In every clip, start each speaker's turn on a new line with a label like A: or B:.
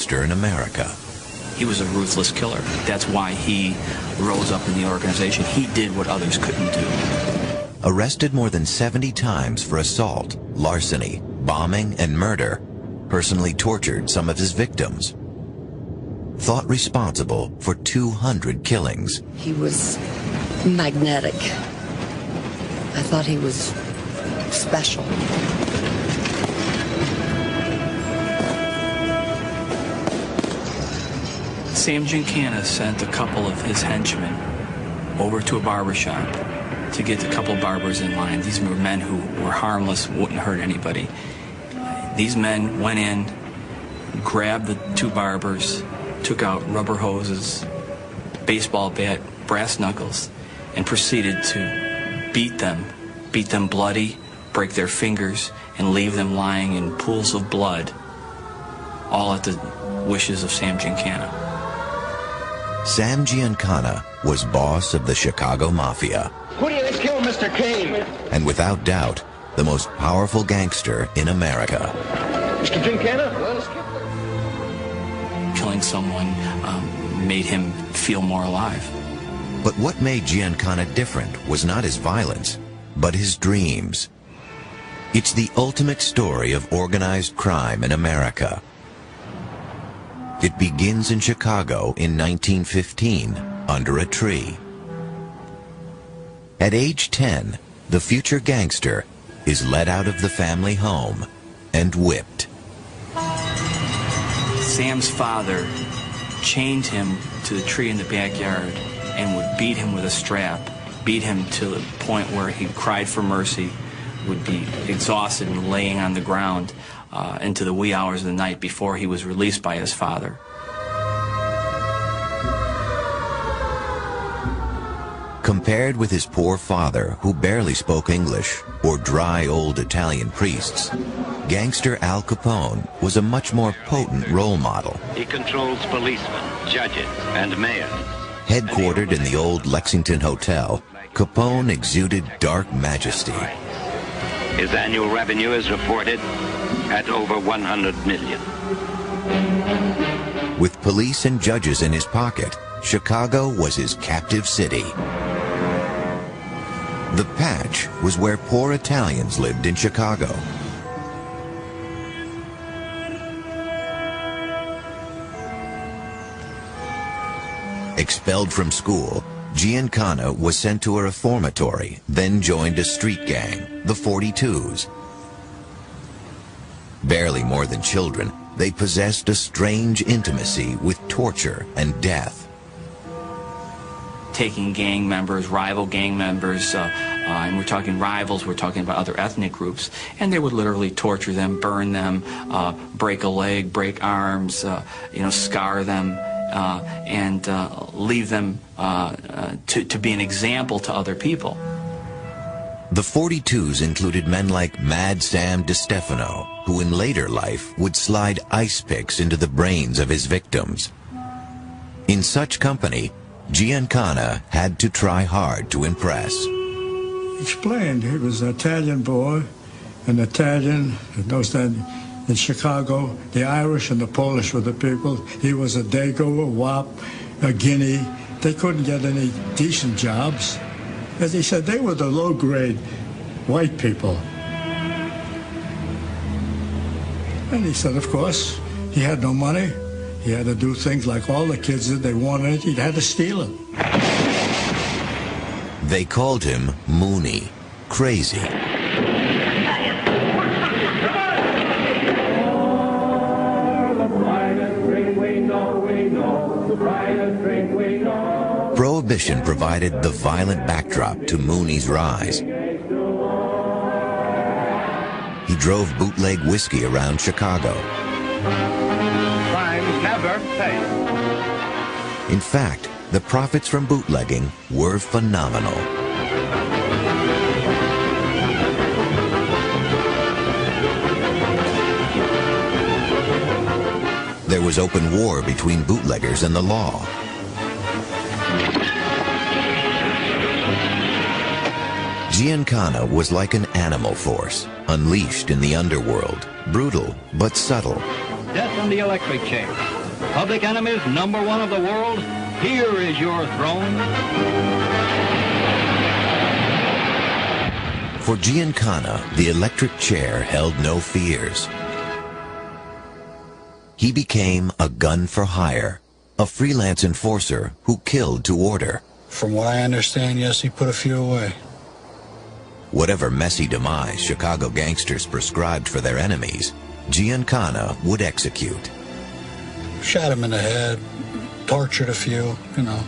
A: gangster in America.
B: He was a ruthless killer. That's why he rose up in the organization. He did what others couldn't do.
A: Arrested more than 70 times for assault, larceny, bombing, and murder, personally tortured some of his victims. Thought responsible for 200 killings.
C: He was magnetic. I thought he was special.
B: Sam Giancana sent a couple of his henchmen over to a barber shop to get a couple of barbers in line. These were men who were harmless, wouldn't hurt anybody. These men went in, grabbed the two barbers, took out rubber hoses, baseball bat, brass knuckles, and proceeded to beat them bloody, break their fingers, and leave them lying in pools of blood, all at the wishes of Sam Giancana.
A: Sam Giancana was boss of the Chicago Mafia.
D: Who did they kill, Mr. Kane?
A: And without doubt, the most powerful gangster in America.
D: Mr. Giancana?
B: Killing someone made him feel more alive.
A: But what made Giancana different was not his violence, but his dreams. It's the ultimate story of organized crime in America. It begins in Chicago in 1915, under a tree. At age 10, the future gangster is led out of the family home and whipped.
B: Sam's father chained him to the tree in the backyard and would beat him with a strap, beat him to the point where he cried for mercy, would be exhausted and laying on the ground into the wee hours of the night before he was released by his father.
A: Compared with his poor father, who barely spoke English, or dry old Italian priests, gangster Al Capone was a much more potent role model.
E: He controls policemen, judges, and mayors.
A: Headquartered in the old Lexington Hotel, Capone exuded dark majesty.
E: His annual revenue is reported at over 100 million.
A: With police and judges in his pocket, Chicago was his captive city. The Patch was where poor Italians lived in Chicago. Expelled from school, Giancana was sent to a reformatory, then joined a street gang, the 42s. Barely more than children, they possessed a strange intimacy with torture and death.
B: Taking gang members, rival gang members, and we're talking rivals, we're talking about other ethnic groups, and they would literally torture them, burn them, break a leg, break arms, scar them, and leave them to be an example to other people.
A: The 42s included men like Mad Sam DiStefano, who in later life would slide ice picks into the brains of his victims. In such company, Giancana had to try hard to impress.
F: Explained he was an Italian boy, an Italian, in Chicago, the Irish and the Polish were the people. He was a Dago, a Wop, a Guinea. They couldn't get any decent jobs. As he said, they were the low-grade white people. And he said, of course, he had no money. He had to do things like all the kids did. They wanted it. He had to steal it.
A: They called him Mooney, crazy. Prohibition provided the violent backdrop to Mooney's rise. He drove bootleg whiskey around Chicago.
D: Crime never pays.
A: In fact, the profits from bootlegging were phenomenal. There was open war between bootleggers and the law. Giancana was like an animal force, unleashed in the underworld, brutal but subtle.
D: Death in the electric chair.
E: Public enemies #1 of the world, here is your throne.
A: For Giancana, the electric chair held no fears. He became a gun for hire, a freelance enforcer who killed to order.
G: From what I understand, yes, he put a few away.
A: Whatever messy demise Chicago gangsters prescribed for their enemies, Giancana would execute.
G: Shot him in the head, tortured a few, you know,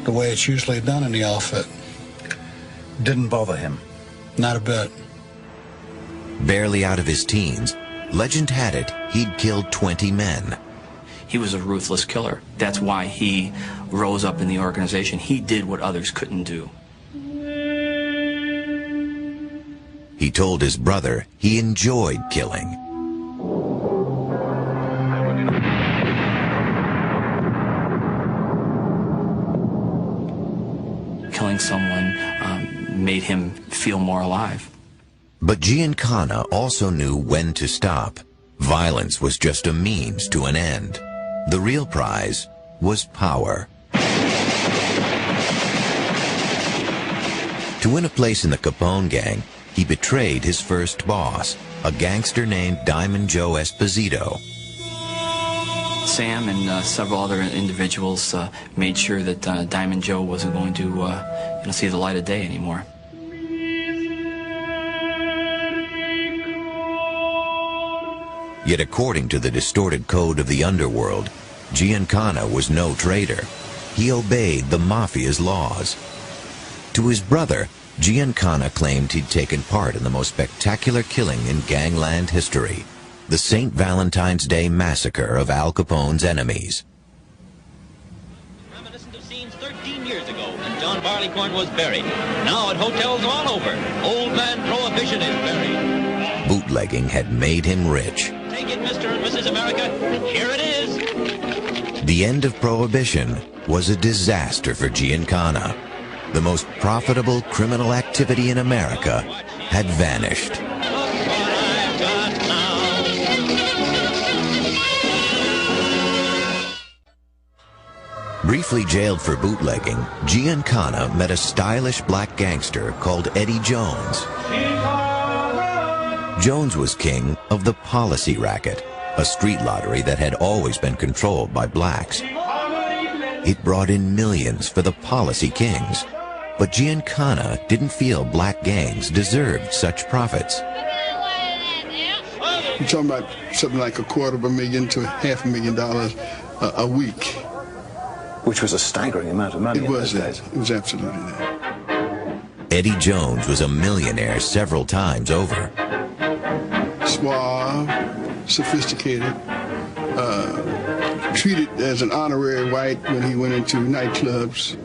G: the way it's usually done in the outfit.
H: Didn't bother him?
G: Not a bit.
A: Barely out of his teens, legend had it he'd killed 20 men.
B: He was a ruthless killer. That's why he rose up in the organization. He did what others couldn't do.
A: He told his brother he enjoyed killing.
B: Killing someone made him feel more alive.
A: But Giancana also knew when to stop. Violence was just a means to an end. The real prize was power. To win a place in the Capone gang, he betrayed his first boss, a gangster named Diamond Joe Esposito.
B: Sam and several other individuals made sure that Diamond Joe wasn't going to see the light of day anymore.
A: Yet according to the distorted code of the underworld, Giancana was no traitor. He obeyed the mafia's laws. To his brother, Giancana claimed he'd taken part in the most spectacular killing in gangland history, the St. Valentine's Day massacre of Al Capone's enemies.
I: Reminiscent of scenes 13 years ago when John Barleycorn was buried. Now at hotels all over, Old Man Prohibition is buried.
A: Bootlegging had made him rich.
I: Take it, Mr. and Mrs. America. Here it is.
A: The end of Prohibition was a disaster for Giancana. The most profitable criminal activity in America had vanished. Briefly jailed for bootlegging, Giancana met a stylish black gangster called Eddie Jones. Jones was king of the Policy Racket, a street lottery that had always been controlled by blacks. It brought in millions for the policy kings, but Giancana didn't feel black gangs deserved such profits.
J: You're talking about something like $250,000 to $500,000 a week.
H: Which was a staggering amount of money.
J: It was that. It was absolutely that.
A: Eddie Jones was a millionaire several times over.
J: Suave, sophisticated, treated as an honorary white when he went into nightclubs.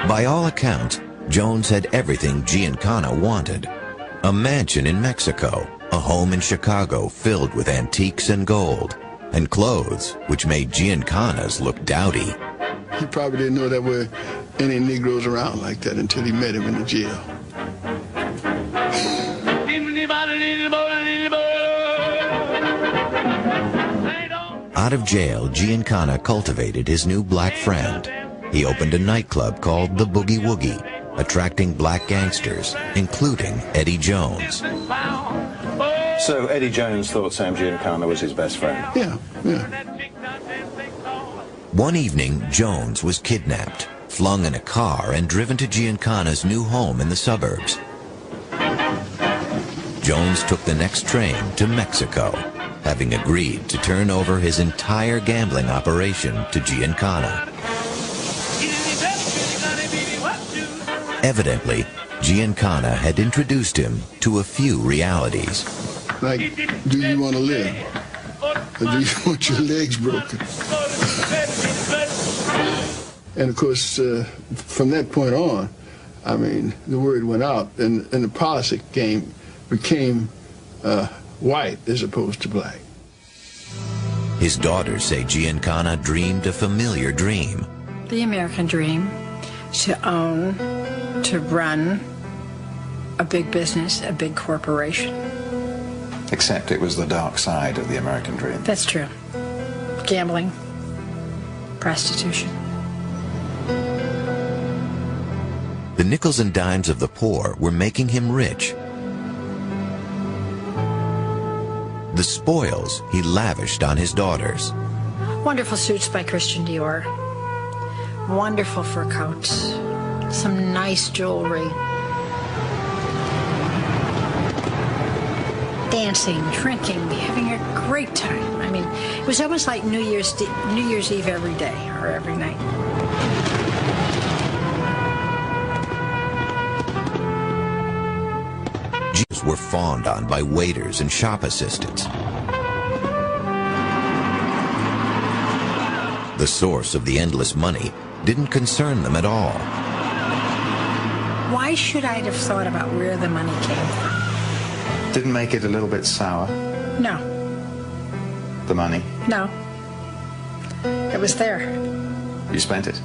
A: By all accounts, Jones had everything Giancana wanted. A mansion in Mexico, a home in Chicago filled with antiques and gold, and clothes which made Giancana's look dowdy.
J: He probably didn't know there were any Negroes around like that until he met him in the jail.
A: Out of jail, Giancana cultivated his new black friend. He opened a nightclub called the Boogie Woogie, attracting black gangsters, including Eddie Jones.
H: So Eddie Jones thought Sam Giancana was his best friend?
J: Yeah.
A: One evening, Jones was kidnapped, flung in a car, and driven to Giancana's new home in the suburbs. Jones took the next train to Mexico, having agreed to turn over his entire gambling operation to Giancana. Evidently, Giancana had introduced him to a few realities.
J: Like, do you want to live? Or do you want your legs broken? And of course, from that point on, I mean, the word went out, and the policy game became white as opposed to black.
A: His daughters say Giancana dreamed a familiar dream.
K: The American dream, to own, to run a big business, a big corporation.
H: Except it was the dark side of the American dream.
K: That's true. Gambling, prostitution.
A: The nickels and dimes of the poor were making him rich. The spoils he lavished on his daughters.
K: Wonderful suits by Christian Dior. Wonderful fur coats. Some nice jewelry. Dancing, drinking, having a great time. I mean, it was almost like New Year's Eve every day or every night.
A: Jews were fawned on by waiters and shop assistants. The source of the endless money didn't concern them at all.
K: Why should I have thought about where the money came from?
H: Didn't make it a little bit sour?
K: No.
H: The money?
K: No. It was there.
H: You spent it?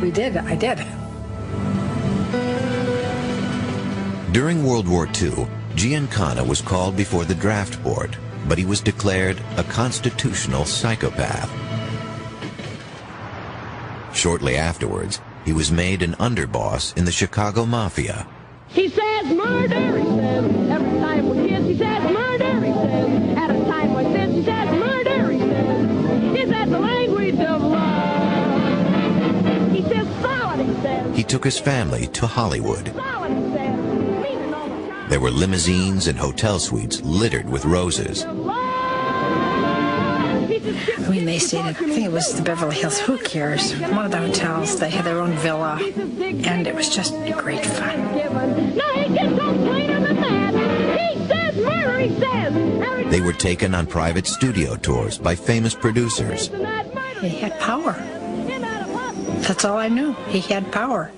K: We did. I did.
A: During World War II, Giancana was called before the draft board, but he was declared a constitutional psychopath. Shortly afterwards, he was made an underboss in the Chicago Mafia.
L: He says murder, he says. Every time we're kids, he says murder, he says. At a time like this, he says murder, he says. Is that the language of love? He says solid, he says.
A: He took his family to Hollywood.
L: Solid, he says. Meaning all the time.
A: There were limousines and hotel suites littered with roses.
K: I mean, they stayed at, I think it was the Beverly Hills, who cares? One of the hotels, they had their own villa, and it was just great fun.
L: No, he gets on plainer than that. He says murder, he says.
A: They were taken on private studio tours by famous producers.
K: He had power. That's all I knew. He had power.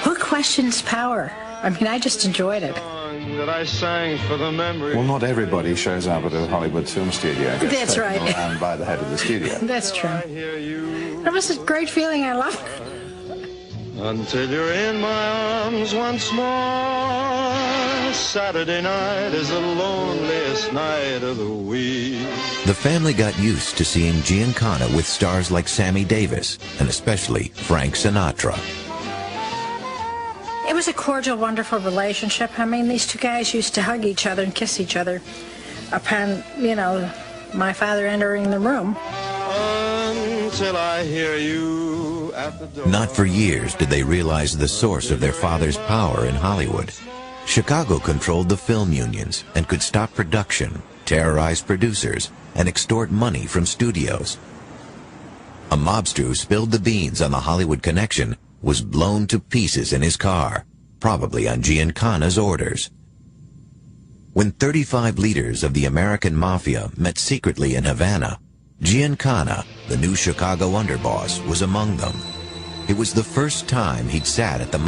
K: Who questions power? I mean, I just enjoyed it.
M: That I sang for the memory.
H: Well, not everybody shows up at a Hollywood film studio and gets
K: That's
H: taken
K: right.
H: around by the head of the studio.
K: That's true. It was a great feeling. I loved it.
M: Until you're in my arms once more. Saturday night is the loneliest night of the week.
A: The family got used to seeing Giancana with stars like Sammy Davis and especially Frank Sinatra.
K: It was a cordial, wonderful relationship. I mean, these two guys used to hug each other and kiss each other upon, you know, my father entering the room.
M: Until I hear you at the door.
A: Not for years did they realize the source of their father's power in Hollywood. Chicago controlled the film unions and could stop production, terrorize producers, and extort money from studios. A mobster who spilled the beans on the Hollywood connection was blown to pieces in his car, probably on Giancana's orders. When 35 leaders of the American Mafia met secretly in Havana, Giancana, the new Chicago underboss, was among them. It was the first time he'd sat at the